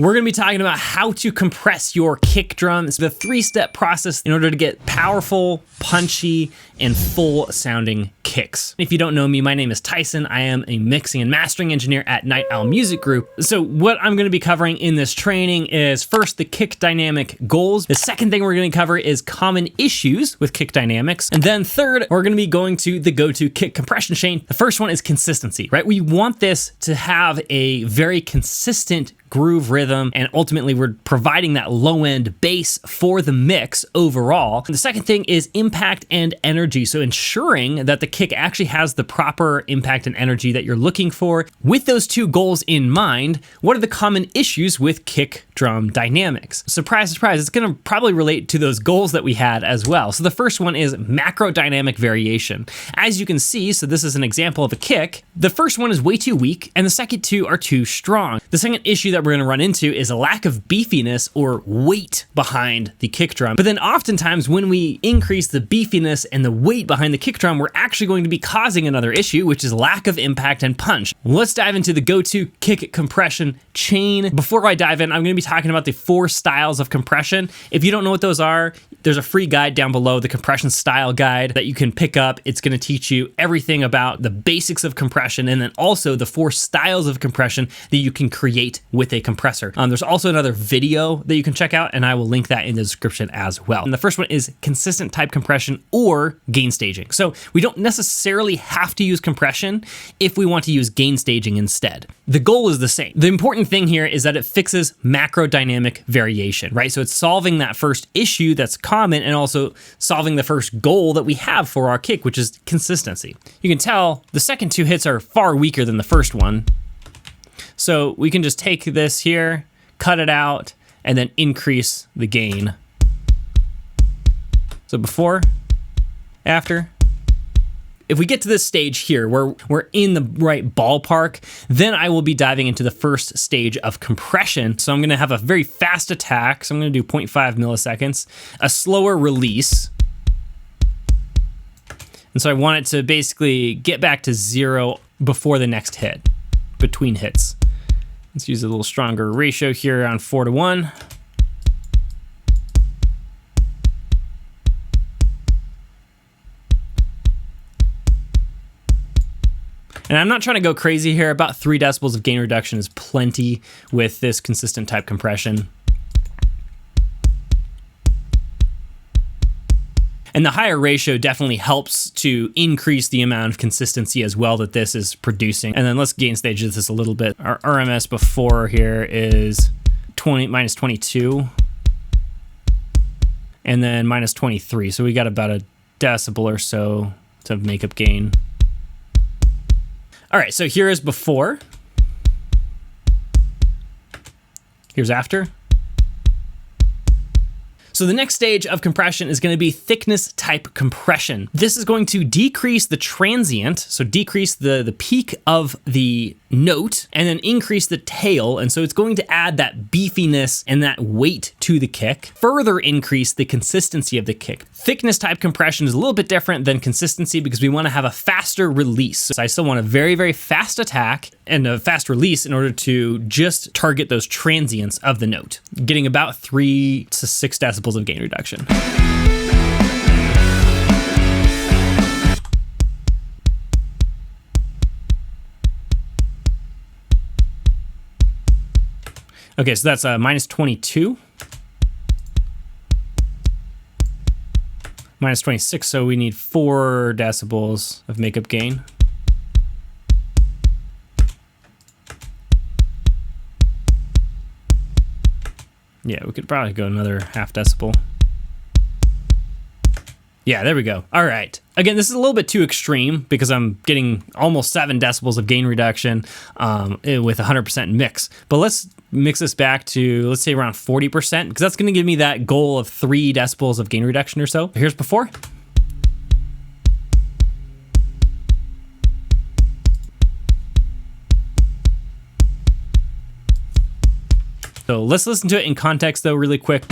We're going to be talking about how to compress your kick drum. It's the 3-step process in order to get powerful, punchy, and full sounding kicks. If you don't know me, my name is Tyson. I am a mixing and mastering engineer at Night Owl Music Group. So what I'm going to be covering in this training is first the kick dynamic goals. The second thing we're going to cover is common issues with kick dynamics. And then third, we're going to be going to the go-to kick compression chain. The first one is consistency, right? We want this to have a very consistent groove rhythm, and ultimately we're providing that low end bass for the mix overall. And the second thing is impact and energy. So ensuring that the kick actually has the proper impact and energy that you're looking for. With those two goals in mind, what are the common issues with kick drum dynamics? Surprise, surprise, it's gonna probably relate to those goals that we had as well. So the first one is macro dynamic variation. As you can see, so this is an example of a kick. The first one is way too weak, and the second two are too strong. The second issue that we're going to run into is a lack of beefiness or weight behind the kick drum. But then oftentimes when we increase the beefiness and the weight behind the kick drum, we're actually going to be causing another issue, which is lack of impact and punch. Let's dive into the go-to kick compression chain. Before I dive in, I'm going to be talking about the 4 styles of compression. If you don't know what those are, there's a free guide down below, the compression style guide, that you can pick up. It's going to teach you everything about the basics of compression, and then also the 4 styles of compression that you can create with a compressor. There's also another video that you can check out, and I will link that in the description as well. And the first one is consistent type compression or gain staging. So we don't necessarily have to use compression if we want to use gain staging instead. The goal is the same. The important thing here is that it fixes macro dynamic variation, right? So it's solving that first issue that's common and also solving the first goal that we have for our kick, which is consistency. You can tell the second 2 hits are far weaker than the first one. So we can just take this here, cut it out, and then increase the gain. So before, after. If we get to this stage here where we're in the right ballpark, then I will be diving into the first stage of compression. So I'm gonna have a very fast attack. So I'm gonna do 0.5 milliseconds, a slower release. And so I want it to basically get back to 0 before the next hit, between hits. Let's use a little stronger ratio here on 4:1. And I'm not trying to go crazy here. About 3 decibels of gain reduction is plenty with this consistent type compression. And the higher ratio definitely helps to increase the amount of consistency as well that this is producing. And then let's gain stage this a little bit. Our RMS before here is minus 22. And then minus 23. So we got about a decibel or so to make up gain. All right, so here is before. Here's after. So the next stage of compression is going to be thickness type compression. This is going to decrease the transient, so decrease the peak of the note, and then increase the tail. And so it's going to add that beefiness and that weight to the kick, further increase the consistency of the kick. Thickness type compression is a little bit different than consistency because we want to have a faster release. So I still want a very, very fast attack and a fast release in order to just target those transients of the note, getting about 3 to 6 decibels of gain reduction. Okay, so that's minus 22. Minus 26, so we need 4 decibels of makeup gain. Yeah, we could probably go another half decibel. Yeah, there we go. All right. Again, this is a little bit too extreme because I'm getting almost 7 decibels of gain reduction with 100% mix. But let's mix this back to, let's say, around 40%, because that's going to give me that goal of 3 decibels of gain reduction or so. Here's before. So let's listen to it in context, though, really quick.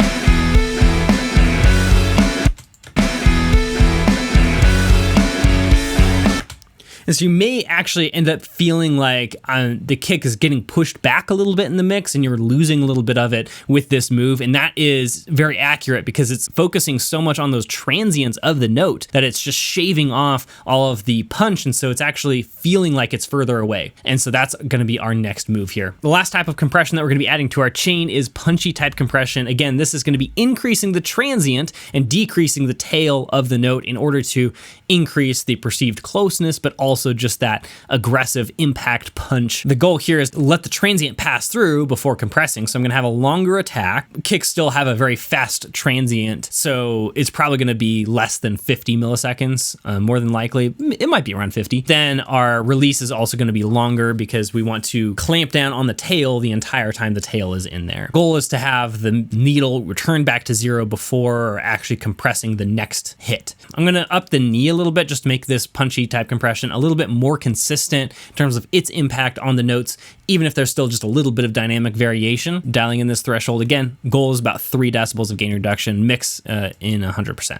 And so you may actually end up feeling like the kick is getting pushed back a little bit in the mix and you're losing a little bit of it with this move. And that is very accurate because it's focusing so much on those transients of the note that it's just shaving off all of the punch. And so it's actually feeling like it's further away. And so that's going to be our next move here. The last type of compression that we're going to be adding to our chain is punchy type compression. Again, this is going to be increasing the transient and decreasing the tail of the note in order to increase the perceived closeness, but also just that aggressive impact punch. The goal here is to let the transient pass through before compressing. So I'm going to have a longer attack. Kicks still have a very fast transient, so it's probably going to be less than 50 milliseconds, more than likely. It might be around 50. Then our release is also going to be longer because we want to clamp down on the tail the entire time the tail is in there. Goal is to have the needle return back to zero before actually compressing the next hit. I'm going to up the knee a little bit just to make this punchy type compression a little bit more consistent in terms of its impact on the notes, even if there's still just a little bit of dynamic variation. Dialing in this threshold again, goal is about 3 decibels of gain reduction, mix in 100%.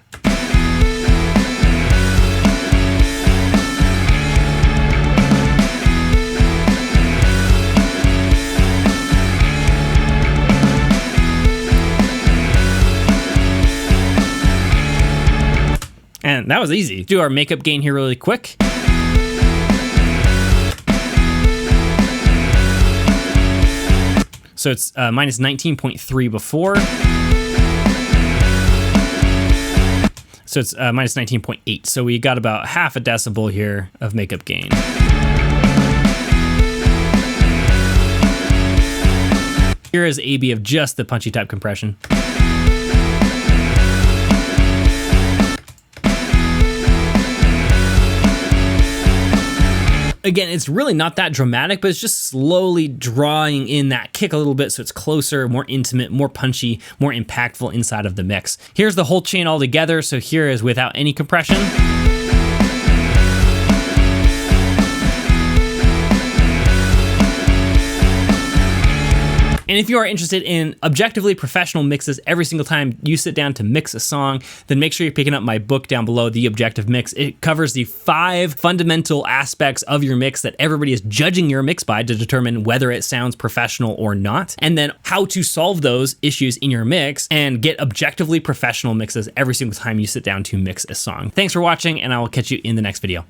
And that was easy. Do our makeup gain here really quick. So it's minus 19.3 before. So it's minus 19.8. So we got about half a decibel here of makeup gain. Here is AB of just the punchy type compression. Again, it's really not that dramatic, but it's just slowly drawing in that kick a little bit so it's closer, more intimate, more punchy, more impactful inside of the mix. Here's the whole chain all together. So here is without any compression. And if you are interested in objectively professional mixes every single time you sit down to mix a song, then make sure you're picking up my book down below, The Objective Mix. It covers the 5 fundamental aspects of your mix that everybody is judging your mix by to determine whether it sounds professional or not, and then how to solve those issues in your mix and get objectively professional mixes every single time you sit down to mix a song. Thanks for watching, and I will catch you in the next video.